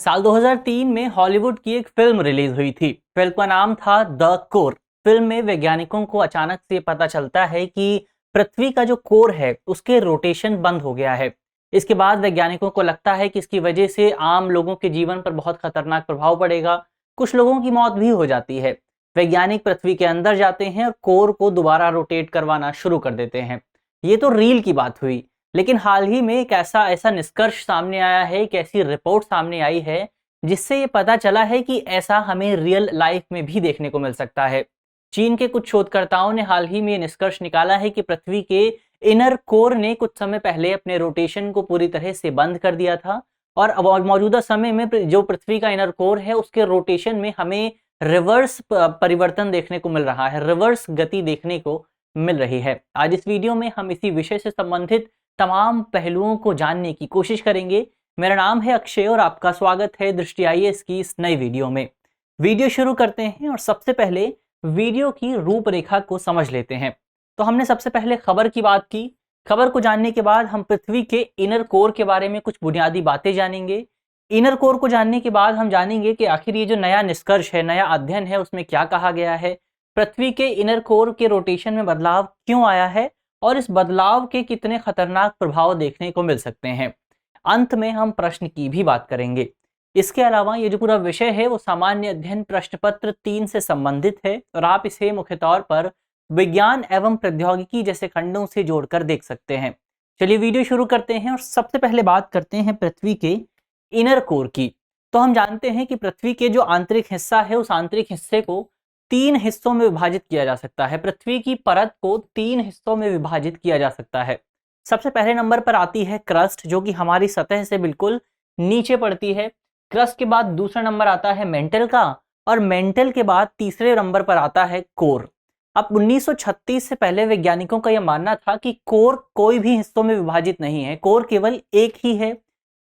साल 2003 में हॉलीवुड की एक फिल्म रिलीज हुई थी। फिल्म का नाम था द कोर। फिल्म में वैज्ञानिकों को अचानक से पता चलता है कि पृथ्वी का जो कोर है उसके रोटेशन बंद हो गया है। इसके बाद वैज्ञानिकों को लगता है कि इसकी वजह से आम लोगों के जीवन पर बहुत खतरनाक प्रभाव पड़ेगा। कुछ लोगों की मौत भी हो जाती है। वैज्ञानिक पृथ्वी के अंदर जाते हैं और कोर को दोबारा रोटेट करवाना शुरू कर देते हैं। ये तो रील की बात हुई, लेकिन हाल ही में एक ऐसा ऐसा निष्कर्ष सामने आया है, एक ऐसी रिपोर्ट सामने आई है जिससे ये पता चला है कि ऐसा हमें रियल लाइफ में भी देखने को मिल सकता है। चीन के कुछ शोधकर्ताओं ने हाल ही में ये निष्कर्ष निकाला है कि पृथ्वी के इनर कोर ने कुछ समय पहले अपने रोटेशन को पूरी तरह से बंद कर दिया था और अब मौजूदा समय में जो पृथ्वी का इनर कोर है उसके रोटेशन में हमें रिवर्स परिवर्तन देखने को मिल रहा है, रिवर्स गति देखने को मिल रही है। आज इस वीडियो में हम इसी विषय से संबंधित तमाम पहलुओं को जानने की कोशिश करेंगे। मेरा नाम है अक्षय और आपका स्वागत है दृष्टि आईएएस की इस नई वीडियो में। वीडियो शुरू करते हैं और सबसे पहले वीडियो की रूपरेखा को समझ लेते हैं। तो हमने सबसे पहले खबर की बात की। खबर को जानने के बाद हम पृथ्वी के इनर कोर के बारे में कुछ बुनियादी बातें जानेंगे। इनर कोर को जानने के बाद हम जानेंगे कि आखिर ये जो नया निष्कर्ष है, नया अध्ययन है, उसमें क्या कहा गया है, पृथ्वी के इनर कोर के रोटेशन में बदलाव क्यों आया है और इस बदलाव के कितने खतरनाक प्रभाव देखने को मिल सकते हैं। अंत में हम प्रश्न की भी बात करेंगे। इसके अलावा ये जो पूरा विषय है वो सामान्य अध्ययन प्रश्न पत्र 3 से संबंधित है और आप इसे मुख्य तौर पर विज्ञान एवं प्रौद्योगिकी जैसे खंडों से जोड़कर देख सकते हैं। चलिए वीडियो शुरू करते हैं और सबसे पहले बात करते हैं पृथ्वी के इनर कोर की। तो हम जानते हैं कि पृथ्वी के जो आंतरिक हिस्सा है उस आंतरिक हिस्से को 3 हिस्सों में विभाजित किया जा सकता है। पृथ्वी की परत को 3 हिस्सों में विभाजित किया जा सकता है। सबसे पहले नंबर पर आती है क्रस्ट, जो कि हमारी सतह से बिल्कुल नीचे पड़ती है। क्रस्ट के बाद दूसरा नंबर आता है मेंटल का और मेंटल के बाद तीसरे नंबर पर आता है कोर। अब 1936 से पहले वैज्ञानिकों का यह मानना था कि कोर कोई भी हिस्सों में विभाजित नहीं है, कोर केवल एक ही है।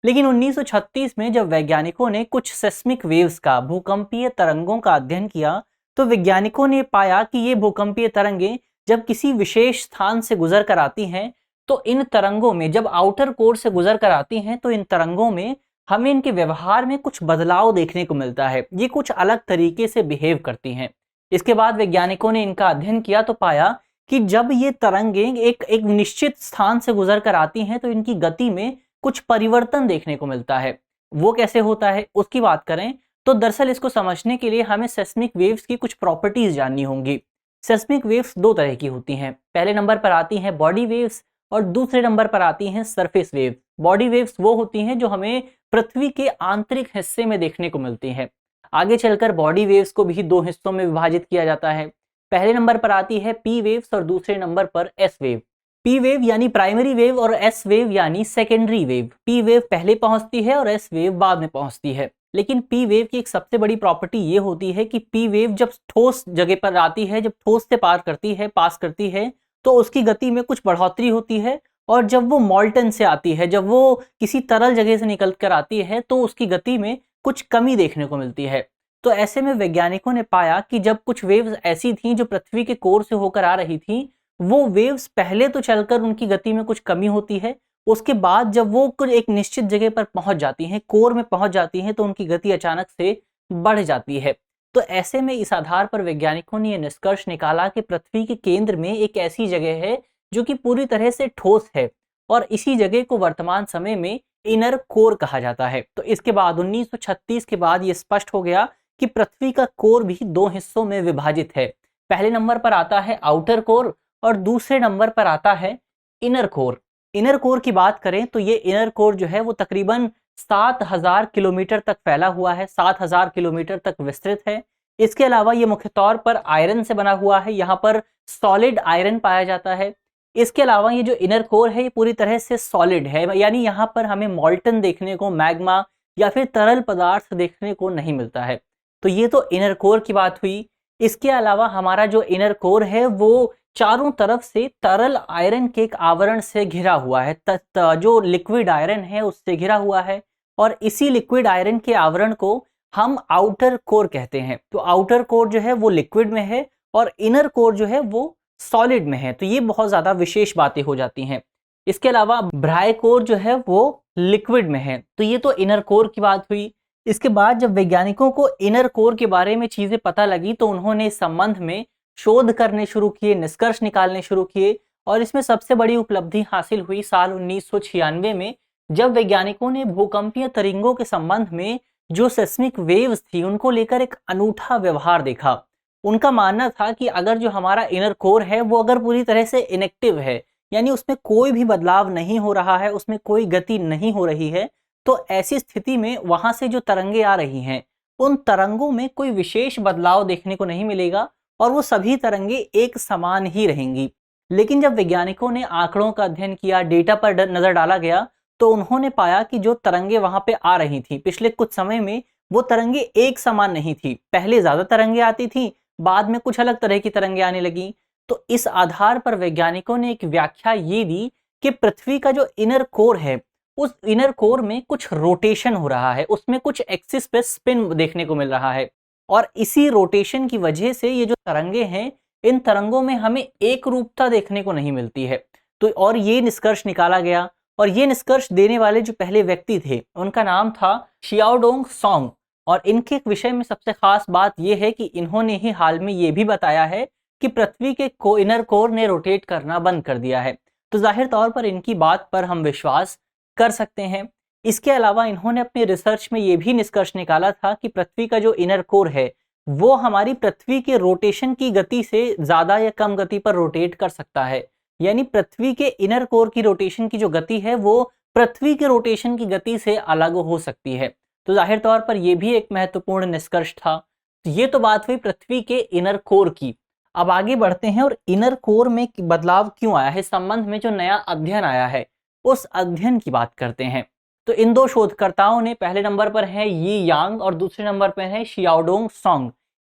लेकिन 1936 में जब वैज्ञानिकों ने कुछ सेस्मिक वेव्स का, भूकंपीय तरंगों का अध्ययन किया तो वैज्ञानिकों ने पाया कि ये भूकंपीय तरंगें जब किसी विशेष स्थान से गुजर कर आती हैं तो इन तरंगों में, जब आउटर कोर से गुजर कर आती हैं तो इन तरंगों में हमें इनके व्यवहार में कुछ बदलाव देखने को मिलता है। ये कुछ अलग तरीके से बिहेव करती हैं। इसके बाद वैज्ञानिकों ने इनका अध्ययन किया तो पाया कि जब ये तरंगें एक निश्चित स्थान से गुजर कर आती हैं तो इनकी गति में कुछ परिवर्तन देखने को मिलता है। वो कैसे होता है उसकी बात करें तो दरअसल इसको समझने के लिए हमें सेस्मिक वेव्स की कुछ प्रॉपर्टीज जाननी होंगी। सेस्मिक वेव्स 2 तरह की होती हैं। पहले नंबर पर आती हैं बॉडी वेव्स और दूसरे नंबर पर आती हैं सरफेस वेव्स। बॉडी वेव्स वो होती हैं जो हमें पृथ्वी के आंतरिक हिस्से में देखने को मिलती हैं। आगे चलकर बॉडी वेव्स को भी 2 हिस्सों में विभाजित किया जाता है। पहले नंबर पर आती है पी वेव्स और दूसरे नंबर पर एस वेव। पी वेव यानी प्राइमरी वेव और एस वेव यानी सेकेंडरी वेव। पी वेव पहले पहुंचती है और एस वेव बाद में पहुंचती है। लेकिन पी वेव की एक सबसे बड़ी प्रॉपर्टी ये होती है कि पी वेव जब ठोस जगह पर आती है, जब ठोस से पास करती है तो उसकी गति में कुछ बढ़ोतरी होती है और जब वो मॉल्टन से आती है, जब वो किसी तरल जगह से निकल कर आती है तो उसकी गति में कुछ कमी देखने को मिलती है। तो ऐसे में वैज्ञानिकों ने पाया कि जब कुछ वेव्स ऐसी थीं जो पृथ्वी के कोर से होकर आ रही थी, वो वेव्स पहले तो चलकर उनकी गति में कुछ कमी होती है, उसके बाद जब वो कुछ एक निश्चित जगह पर पहुंच जाती हैं, कोर में पहुंच जाती हैं, तो उनकी गति अचानक से बढ़ जाती है। तो ऐसे में इस आधार पर वैज्ञानिकों ने यह निष्कर्ष निकाला कि पृथ्वी के केंद्र में एक ऐसी जगह है जो कि पूरी तरह से ठोस है और इसी जगह को वर्तमान समय में इनर कोर कहा जाता है। तो इसके बाद 1936 के बाद यह स्पष्ट हो गया कि पृथ्वी का कोर भी 2 हिस्सों में विभाजित है। पहले नंबर पर आता है आउटर कोर और दूसरे नंबर पर आता है इनर कोर। इनर कोर की बात करें तो ये इनर कोर जो है वो तकरीबन 7000 किलोमीटर तक फैला हुआ है, 7000 किलोमीटर तक विस्तृत है। इसके अलावा ये मुख्य तौर पर आयरन से बना हुआ है, यहाँ पर सॉलिड आयरन पाया जाता है। इसके अलावा ये जो इनर कोर है ये पूरी तरह से सॉलिड है, यानी यहाँ पर हमें मॉल्टन देखने को, मैग्मा या फिर तरल पदार्थ देखने को नहीं मिलता है। तो ये तो इनर कोर की बात हुई। इसके अलावा हमारा जो इनर कोर है वो चारों तरफ से तरल आयरन के एक आवरण से घिरा हुआ है, जो लिक्विड आयरन है उससे घिरा हुआ है और इसी लिक्विड आयरन के आवरण को हम आउटर कोर कहते हैं। तो आउटर कोर जो है वो लिक्विड में है और इनर कोर जो है वो सॉलिड में है। तो ये बहुत ज्यादा विशेष बातें हो जाती हैं। इसके अलावा ब्राय कोर जो है वो लिक्विड में है। तो ये तो इनर कोर की बात हुई। इसके बाद जब वैज्ञानिकों को इनर कोर के बारे में चीजें पता लगी तो उन्होंने इस संबंध में शोध करने शुरू किए, निष्कर्ष निकालने शुरू किए और इसमें सबसे बड़ी उपलब्धि हासिल हुई साल 1996 में, जब वैज्ञानिकों ने भूकंपीय तरंगों के संबंध में जो सेस्मिक वेव्स थी उनको लेकर एक अनूठा व्यवहार देखा। उनका मानना था कि अगर जो हमारा इनर कोर है वो अगर पूरी तरह से इनएक्टिव है, यानी उसमें कोई भी बदलाव नहीं हो रहा है, उसमें कोई गति नहीं हो रही है, तो ऐसी स्थिति में वहां से जो तरंगे आ रही हैं उन तरंगों में कोई विशेष बदलाव देखने को नहीं मिलेगा और वो सभी तरंगे एक समान ही रहेंगी। लेकिन जब वैज्ञानिकों ने आंकड़ों का अध्ययन किया, डेटा पर नजर डाला गया, तो उन्होंने पाया कि जो तरंगे वहां पे आ रही थी पिछले कुछ समय में वो तरंगे एक समान नहीं थी। पहले ज्यादा तरंगे आती थी, बाद में कुछ अलग तरह की तरंगे आने लगी। तो इस आधार पर वैज्ञानिकों ने एक व्याख्या ये दी कि पृथ्वी का जो इनर कोर है उस इनर कोर में कुछ रोटेशन हो रहा है, उसमें कुछ एक्सिस पे स्पिन देखने को मिल रहा है और इसी रोटेशन की वजह से ये जो तरंगे हैं इन तरंगों में हमें एक रूपता देखने को नहीं मिलती है। तो और ये निष्कर्ष निकाला गया और ये निष्कर्ष देने वाले जो पहले व्यक्ति थे उनका नाम था शियाओडोंग सोंग। और इनके विषय में सबसे खास बात यह है कि इन्होंने ही हाल में ये भी बताया है कि पृथ्वी के इनर कोर ने रोटेट करना बंद कर दिया है। तो जाहिर तौर पर इनकी बात पर हम विश्वास कर सकते हैं। इसके अलावा इन्होंने अपने रिसर्च में ये भी निष्कर्ष निकाला था कि पृथ्वी का जो इनर कोर है वो हमारी पृथ्वी के रोटेशन की गति से ज्यादा या कम गति पर रोटेट कर सकता है। यानी पृथ्वी के इनर कोर की रोटेशन की जो गति है वो पृथ्वी के रोटेशन की गति से अलग हो सकती है। तो जाहिर तौर पर यह भी एक महत्वपूर्ण निष्कर्ष था। तो ये तो बात हुई पृथ्वी के इनर कोर की। अब आगे बढ़ते हैं और इनर कोर में बदलाव क्यों आया है, इस संबंध में जो नया अध्ययन आया है उस अध्ययन की बात करते हैं। तो इन दो शोधकर्ताओं ने, पहले नंबर पर है यी यांग और दूसरे नंबर पर है शियाओडोंग सोंग,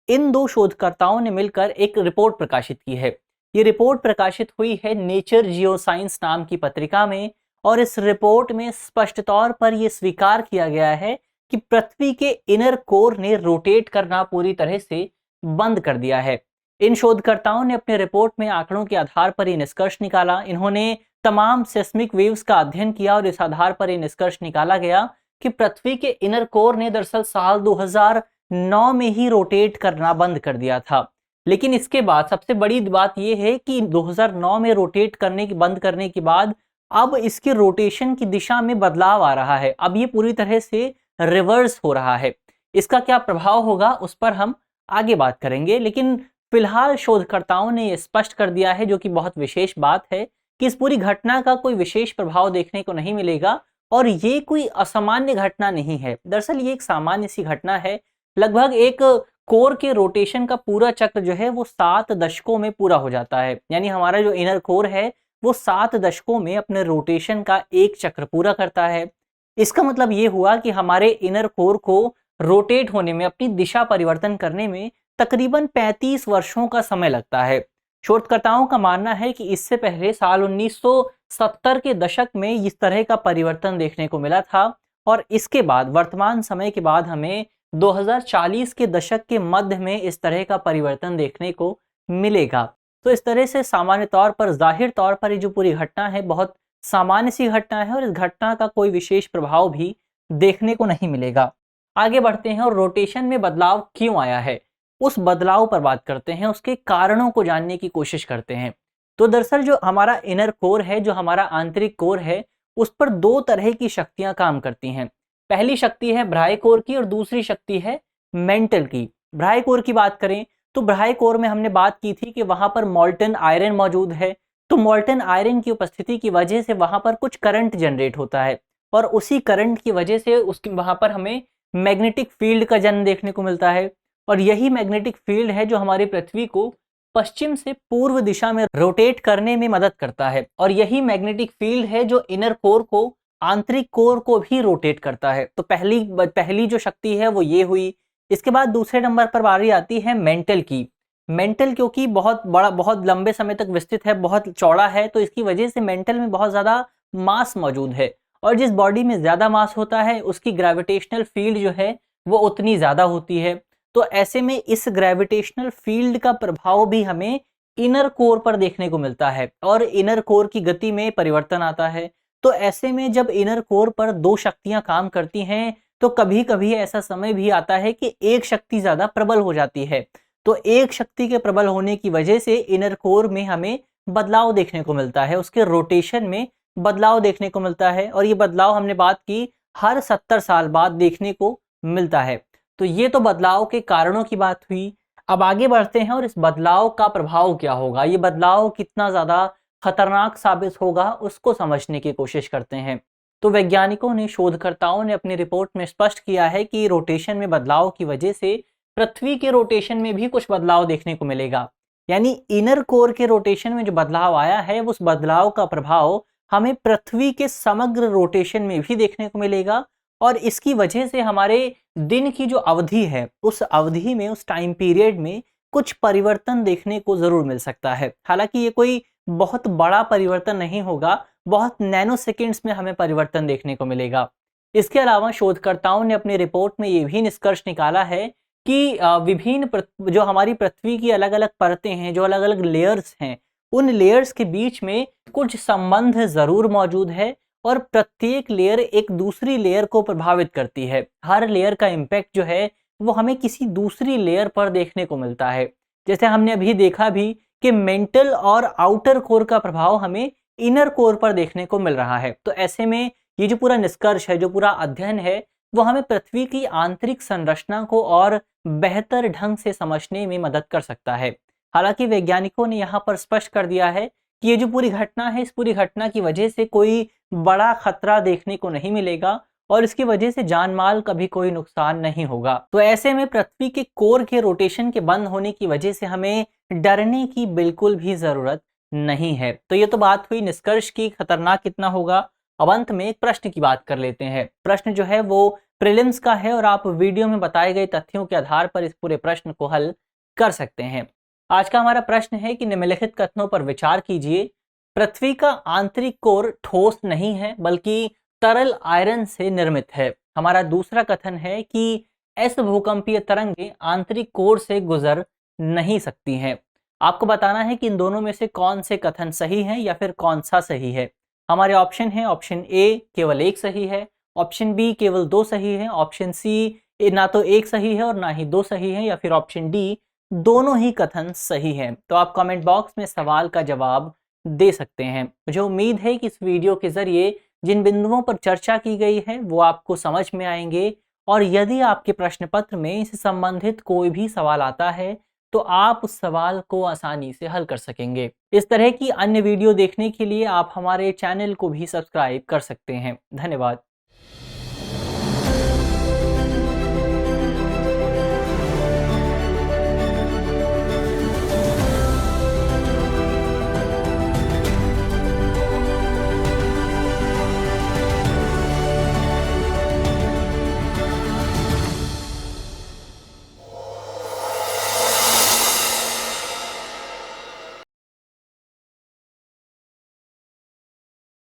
इन दो शोधकर्ताओं ने मिलकर एक रिपोर्ट प्रकाशित की है। ये रिपोर्ट प्रकाशित हुई है नेचर जियोसाइंस नाम की पत्रिका में और इस रिपोर्ट में स्पष्ट तौर पर यह स्वीकार किया गया है कि पृथ्वी के इनर कोर ने रोटेट करना पूरी तरह से बंद कर दिया है। इन शोधकर्ताओं ने अपने रिपोर्ट में आंकड़ों के आधार पर यह निष्कर्ष निकाला। इन्होंने तमाम सेस्मिक वेव्स का अध्ययन किया और इस आधार पर यह निष्कर्ष निकाला गया कि पृथ्वी के इनर कोर ने दरअसल साल 2009 में ही रोटेट करना बंद कर दिया था। लेकिन इसके बाद सबसे बड़ी बात यह है कि 2009 में रोटेट करने की बंद करने के बाद अब इसके रोटेशन की दिशा में बदलाव आ रहा है। अब ये पूरी तरह से रिवर्स हो रहा है। इसका क्या प्रभाव होगा उस पर हम आगे बात करेंगे, लेकिन फिलहाल शोधकर्ताओं ने यह स्पष्ट कर दिया है, जो कि बहुत विशेष बात है, कि इस पूरी घटना का कोई विशेष प्रभाव देखने को नहीं मिलेगा और ये कोई असामान्य घटना नहीं है। दरअसल ये एक सामान्य सी घटना है। लगभग एक कोर के रोटेशन का पूरा चक्र जो है वो 7 दशकों में पूरा हो जाता है। यानी हमारा जो इनर कोर है वो 7 दशकों में अपने रोटेशन का एक चक्र पूरा करता है। इसका मतलब ये हुआ कि हमारे इनर कोर को रोटेट होने में, अपनी दिशा परिवर्तन करने में तकरीबन 35 वर्षों का समय लगता है। शोधकर्ताओं का मानना है कि इससे पहले साल 1970 के दशक में इस तरह का परिवर्तन देखने को मिला था और इसके बाद वर्तमान समय के बाद हमें 2040 के दशक के मध्य में इस तरह का परिवर्तन देखने को मिलेगा। तो इस तरह से सामान्य तौर पर, जाहिर तौर पर ये जो पूरी घटना है बहुत सामान्य सी घटना है और इस घटना का कोई विशेष प्रभाव भी देखने को नहीं मिलेगा। आगे बढ़ते हैं और रोटेशन में बदलाव क्यों आया है उस बदलाव पर बात करते हैं, उसके कारणों को जानने की कोशिश करते हैं। तो दरअसल जो हमारा इनर कोर है, जो हमारा आंतरिक कोर है, उस पर 2 तरह की शक्तियां काम करती हैं। पहली शक्ति है ब्राय कोर की और दूसरी शक्ति है मेंटल की। ब्राय कोर की बात करें तो ब्राय कोर में हमने बात की थी कि वहां पर मोल्टन आयरन मौजूद है। तो मोल्टन आयरन की उपस्थिति की वजह से वहां पर कुछ करंट जनरेट होता है और उसी करंट की वजह से उसके वहां पर हमें मैग्नेटिक फील्ड का जन्म देखने को मिलता है और यही मैग्नेटिक फील्ड है जो हमारी पृथ्वी को पश्चिम से पूर्व दिशा में रोटेट करने में मदद करता है और यही मैग्नेटिक फील्ड है जो इनर कोर को, आंतरिक कोर को भी रोटेट करता है। तो पहली जो शक्ति है वो ये हुई। इसके बाद दूसरे नंबर पर बारी आती है मेंटल की। मेंटल क्योंकि बहुत बड़ा, बहुत लंबे समय तक विस्तृत है, बहुत चौड़ा है, तो इसकी वजह से मेंटल में बहुत ज्यादा मास मौजूद है और जिस बॉडी में ज्यादा मास होता है उसकी ग्रेविटेशनल फील्ड जो है वो उतनी ज्यादा होती है। तो ऐसे में इस ग्रेविटेशनल फील्ड का प्रभाव भी हमें इनर कोर पर देखने को मिलता है और इनर कोर की गति में परिवर्तन आता है। तो ऐसे में जब इनर कोर पर 2 शक्तियां काम करती हैं तो कभी कभी ऐसा समय भी आता है कि एक शक्ति ज्यादा प्रबल हो जाती है। तो एक शक्ति के प्रबल होने की वजह से इनर कोर में हमें बदलाव देखने को मिलता है, उसके रोटेशन में बदलाव देखने को मिलता है, और ये बदलाव हमने बात की हर 70 साल बाद देखने को मिलता है। तो ये तो बदलाव के कारणों की बात हुई। अब आगे बढ़ते हैं और इस बदलाव का प्रभाव क्या होगा, ये बदलाव कितना ज्यादा खतरनाक साबित होगा उसको समझने की कोशिश करते हैं। तो वैज्ञानिकों ने, शोधकर्ताओं ने अपनी रिपोर्ट में स्पष्ट किया है कि रोटेशन में बदलाव की वजह से पृथ्वी के रोटेशन में भी कुछ बदलाव देखने को मिलेगा। यानी इनर कोर के रोटेशन में जो बदलाव आया है उस बदलाव का प्रभाव हमें पृथ्वी के समग्र रोटेशन में भी देखने को मिलेगा, और इसकी वजह से हमारे दिन की जो अवधि है उस अवधि में, उस टाइम पीरियड में कुछ परिवर्तन देखने को जरूर मिल सकता है। हालांकि ये कोई बहुत बड़ा परिवर्तन नहीं होगा, बहुत नैनो सेकेंड्स में हमें परिवर्तन देखने को मिलेगा। इसके अलावा शोधकर्ताओं ने अपनी रिपोर्ट में ये भी निष्कर्ष निकाला है कि जो हमारी पृथ्वी की अलग अलग परतें हैं, जो अलग अलग लेयर्स हैं, उन लेयर्स के बीच में कुछ संबंध जरूर मौजूद है, और प्रत्येक लेयर एक दूसरी लेयर को प्रभावित करती है। हर लेयर का इम्पैक्ट जो है वो हमें किसी दूसरी लेयर पर देखने को मिलता है। जैसे हमने अभी देखा भी कि मेंटल और आउटर कोर का प्रभाव हमें इनर कोर पर देखने को मिल रहा है। तो ऐसे में ये जो पूरा निष्कर्ष है, जो पूरा अध्ययन है, वो हमें पृथ्वी की आंतरिक संरचना को और बेहतर ढंग से समझने में मदद कर सकता है। हालांकि वैज्ञानिकों ने यहाँ पर स्पष्ट कर दिया है कि ये जो पूरी घटना है, इस पूरी घटना की वजह से कोई बड़ा खतरा देखने को नहीं मिलेगा, और इसकी वजह से जान माल का भी कोई नुकसान नहीं होगा। तो ऐसे में पृथ्वी के कोर के रोटेशन के बंद होने की वजह से हमें डरने की बिल्कुल भी जरूरत नहीं है। तो ये तो बात हुई निष्कर्ष की, खतरनाक कितना होगा। अब अंत में एक प्रश्न की बात कर लेते हैं। प्रश्न जो है वो प्रीलिम्स का है, और आप वीडियो में बताए गए तथ्यों के आधार पर इस पूरे प्रश्न को हल कर सकते हैं। आज का हमारा प्रश्न है कि निम्नलिखित कथनों पर विचार कीजिए। पृथ्वी का आंतरिक कोर ठोस नहीं है बल्कि तरल आयरन से निर्मित है। हमारा दूसरा कथन है कि एस भूकंपीय तरंगें आंतरिक कोर से गुजर नहीं सकती हैं। आपको बताना है कि इन दोनों में से कौन से कथन सही हैं या फिर कौन सा सही है। हमारे ऑप्शन है, ऑप्शन ए केवल एक सही है, ऑप्शन बी केवल 2 सही है, ऑप्शन सी ना तो एक सही है और ना ही 2 सही है, या फिर ऑप्शन डी दोनों ही कथन सही हैं। तो आप कमेंट बॉक्स में सवाल का जवाब दे सकते हैं। मुझे उम्मीद है कि इस वीडियो के जरिए जिन बिंदुओं पर चर्चा की गई है वो आपको समझ में आएंगे, और यदि आपके प्रश्न पत्र में इससे संबंधित कोई भी सवाल आता है तो आप उस सवाल को आसानी से हल कर सकेंगे। इस तरह की अन्य वीडियो देखने के लिए आप हमारे चैनल को भी सब्सक्राइब कर सकते हैं। धन्यवाद।